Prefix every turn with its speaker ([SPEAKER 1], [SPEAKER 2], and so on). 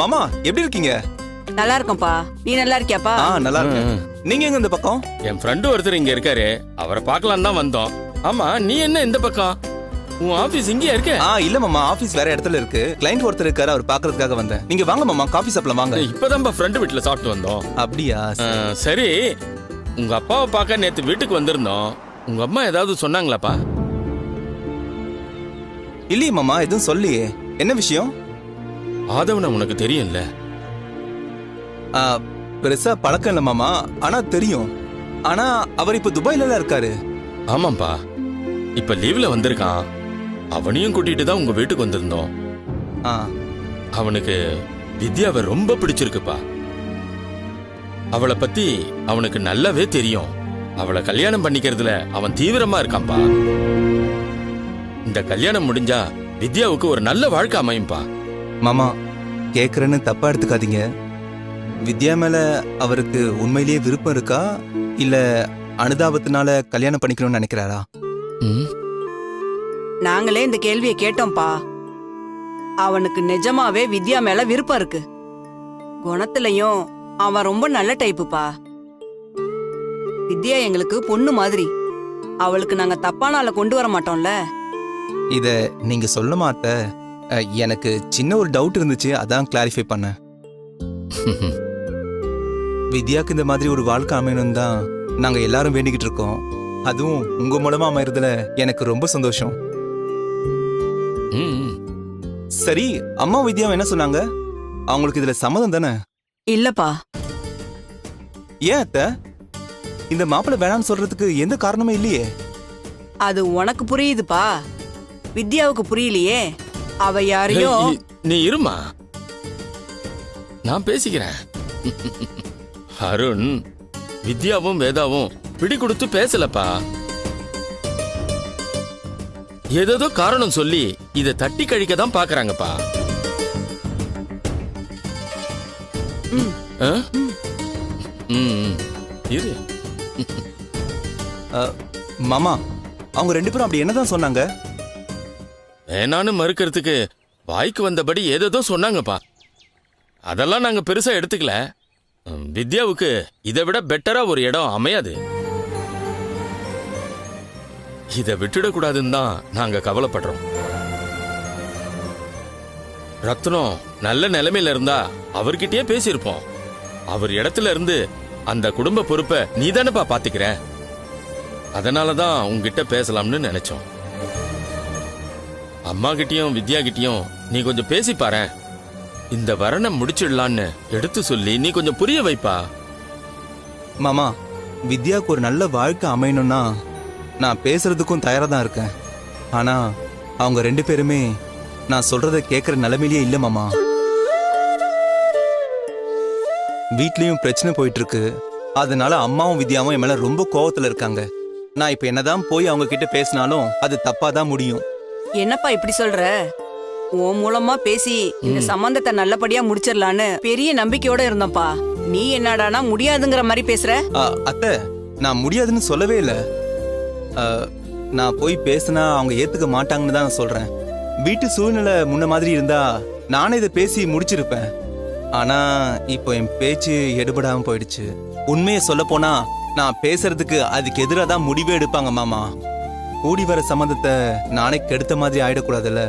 [SPEAKER 1] மாமா எப்படி இருக்கீங்க?
[SPEAKER 2] நல்லா இருக்கோம்ப்பா. நீ நல்லா இருக்கியாப்பா?
[SPEAKER 1] நல்லா இருக்கேன். நீங்க எங்க இந்த பக்கம்?
[SPEAKER 3] என் ஃப்ரெண்டு ஒருத்தர் இங்க இருக்காரு, அவரை பார்க்கலாம் தான் வந்தோம். ஆமா, நீ என்ன இந்த பக்கம்? உன் ஆபீஸ் இங்கேயா இருக்கு?
[SPEAKER 1] இல்ல மாமா, ஆபீஸ் வேற இடத்துல இருக்கு. கிளையண்ட் ஒருத்தர் இருக்காரு, அவர் பாக்குறதுக்காக வந்தேன். நீங்க வாங்க மாமா, காபி சாப்பிடலாம் வாங்க.
[SPEAKER 3] இப்பதான் ஃப்ரெண்டு வீட்டுல சாப்பிட்டு வந்தோம்.
[SPEAKER 1] அப்படியா?
[SPEAKER 3] சரி, உங்க அப்பாவை பார்க்க நேத்து வீட்டுக்கு வந்திருந்தோம். உங்க அம்மா ஏதாவது சொன்னாங்களாப்பா?
[SPEAKER 1] இல்லையே மாமா, எதுவும் சொல்லியே. என்ன விஷயம்?
[SPEAKER 3] ஆதவனை உனக்கு தெரியும்ல?
[SPEAKER 1] பெருசா பழக்கம் இல்ல மாமா, ஆனா தெரியும். ஆனா அவர் இப்ப துபாயில இருக்காரு.
[SPEAKER 3] ஆமாப்பா, இப்ப லீவ்ல வந்திருக்கான். அவனையும் கூட்டிட்டு தான் உங்க வீட்டுக்கு வந்திருந்தோம். அவனுக்கு வித்யாவை ரொம்ப பிடிச்சிருக்குப்பா. அவளை பத்தி அவனுக்கு நல்லாவே தெரியும். அவளை கல்யாணம் பண்ணிக்கிறதுல அவன் தீவிரமா இருக்கான்பா. இந்த கல்யாணம் முடிஞ்சா வித்யாவுக்கு ஒரு நல்ல வாழ்க்கை அமையும்பா.
[SPEAKER 1] மாமா, கேக்குறேன்னு தப்பா எடுத்துக்காதீங்க. வித்யா மேல அவருக்கு உண்மையிலேயே விருப்பம் இருக்கா, இல்ல அனுதாபத்தினால கல்யாணம் பண்ணிக்கணும்னு நினைக்கிறாரா?
[SPEAKER 2] நாங்களே இந்த கேள்வியை கேட்டோம்ப்பா. அவனுக்கு நிஜமாவே வித்யா மேல விருப்பம் இருக்கு. குணத்திலையும் அவன் ரொம்ப நல்ல டைப்புப்பா. வித்யா எங்களுக்கு பொண்ணு மாதிரி. அவளுக்கு நாங்க தப்பான ஆளை கொண்டு வர மாட்டோம்ல.
[SPEAKER 1] இத நீங்க சொல்ல மாத்த, எனக்கு சின்ன ஒரு டவுட் இருந்துச்சு, அதான் கிளாரிஃபை பண்ணேன். வித்யாக்கு இந்த மாதிரி ஒரு வாழ்க்கை அமையணும் தான் நாங்க எல்லாரும் வேண்டிக்கிட்டு இருக்கோம். அதுவும் உங்க மூலமா அமையறதுல எனக்கு ரொம்ப சந்தோஷம். சரி, அம்மா வித்யாவை என்ன சொன்னாங்க? அவங்களுக்கு இதுல சம்மதம் தானே?
[SPEAKER 2] இல்லப்பா.
[SPEAKER 1] ஏன் அத்தை, இந்த மாப்பிள்ளை வேணான்னு சொல்றதுக்கு எந்த காரணமும் இல்லையே?
[SPEAKER 2] அது உனக்கு புரியுதுப்பா, வித்யாவுக்கு புரியலையே. அவ யாரையோ.
[SPEAKER 3] நீ இருமா, நான் பேசிக்கிறேன். அருண், வித்யாவும் வேதாவும் பிடி கொடுத்து பேசலப்பா. ஏதோ காரணம் சொல்லி இத தட்டி கழிக்க தான் பாக்குறாங்கப்பா. இரு.
[SPEAKER 1] மாமா, அவங்க ரெண்டு பேரும் அப்படி என்னதான் சொன்னாங்க?
[SPEAKER 3] வேணான்னு மறுக்கிறதுக்கு வாய்க்கு வந்தபடி ஏதோ சொன்னாங்கப்பா. அதெல்லாம் நாங்க பெருசா எடுத்துக்கல. வித்யாவுக்கு இதை விட பெட்டரா ஒரு இடம் அமையாது. இதை விட்டுடக்கூடாதுன்னு தான் நாங்க கவலைப்படுறோம். ரத்னம் நல்ல நிலைமையில இருந்தா அவர்கிட்டயே பேசியிருப்போம். அவர் இடத்துல இருந்து அந்த குடும்ப பொறுப்பை நீ தானப்பா பாத்துக்கிற. அதனாலதான் உங்ககிட்ட பேசலாம்னு நினைச்சோம். அம்மா கிட்டயும் வித்யா கிட்டயும் நீ கொஞ்சம் பேசி பாரு. இந்த வரனை முடிச்சிடலான்னு எடுத்து சொல்லி நீ கொஞ்சம் புரிய வைப்பா.
[SPEAKER 1] மாமா, வித்யாவுக்கு ஒரு நல்ல வாழ்க்கை அமையணும்னா நான் பேசுறதுக்கும் தயாரா தான் இருக்கேன். ஆனா அவங்க ரெண்டு பேருமே நான் சொல்றத கேட்கற நிலைமையிலேயே இல்ல மாமா. வீட்லயும் பிரச்சனை போயிட்டு இருக்கு. அதனால அம்மாவும் வித்யாவும் என் மேல ரொம்ப கோவத்துல இருக்காங்க. நான் இப்ப என்னதான் போய் அவங்க கிட்ட பேசினாலும் அது தப்பா தான் முடியும்.
[SPEAKER 2] என்னப்பா இப்படி சொல்ற? உன் மூலமா பேசி இந்த சம்பந்தத்தை நல்லபடியா முடிச்சிடலான்னு பெரிய நம்பிக்கையோட இருந்தோம்ப்பா. நீ என்னடானா முடியாதுங்கிற மாதிரி பேசுற?
[SPEAKER 1] அத்தை, நான் முடியாதுன்னு சொல்லவே இல்ல. நான் போய் பேசினா அவங்க ஏத்துக்க மாட்டாங்கன்னு தான் நான் சொல்றேன். வீட்டு சூழ்நிலை முன்ன மாதிரி இருந்தா நானே இதை பேசி முடிச்சிருப்பேன். ஆனா இப்போ என் பேச்சு எடுபடாம போயிடுச்சு. உண்மையை சொல்ல போனா நான் பேசுறதுக்கு அதுக்கு எதிராக தான் முடிவே எடுப்பாங்க மாமா. கூடி வர சம்பந்தத்தை நானே கெடுத்த மாதிரி ஆயிடக்கூடாதுல்ல.